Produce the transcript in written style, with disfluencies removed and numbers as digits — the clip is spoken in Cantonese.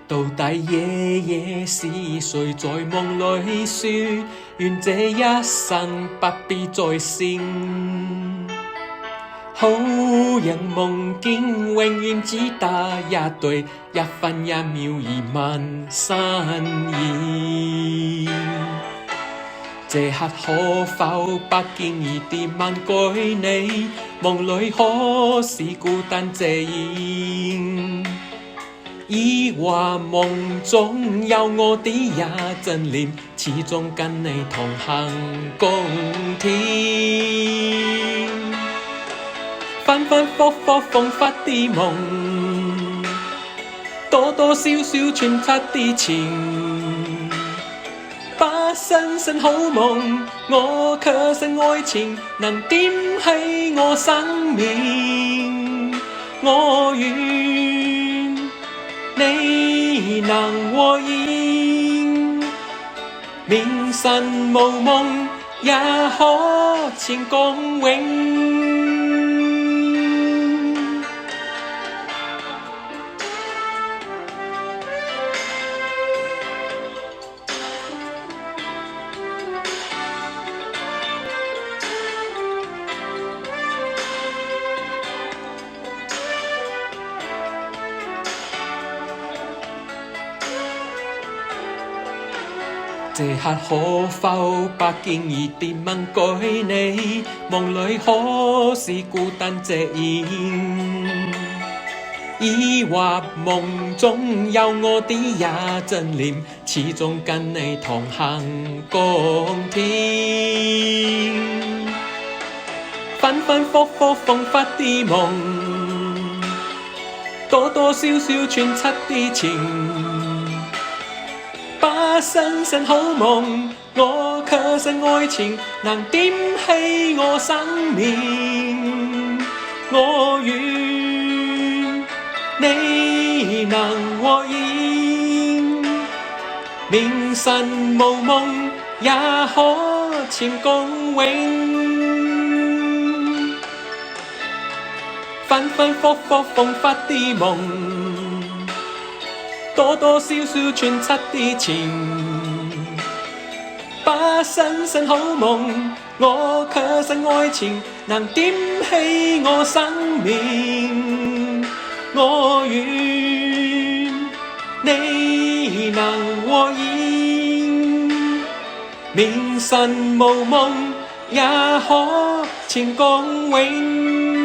到底夜夜是誰在夢裏說，願這一生不必再醒。好人夢見永遠只得一對，一分一秒而問身意。這刻可否不經意地問句你，夢裏可是孤單寂影？抑或夢中有我的一陣臉，始終跟你同行共天。反反复复彷彿的夢，多多少少傳出的情。把生生好夢，我卻信愛情能點起我生命。我願你能和應，明晨無夢也可前共永。這刻可否不經意地問句你，夢裏可是孤單寂影？抑或夢中有我的一陣臉，始終跟你同行共天。反反复复彷彿的夢，多多少少傳出的情。把生生好夢，我卻信愛情能點起我生命。我願你能和應，明晨無夢也可前共永。反反复复彷彿的夢，多多少少傳出的情。把生生好夢，我卻信愛情能點起我生命。我願你能和應，明晨無夢也可前共永。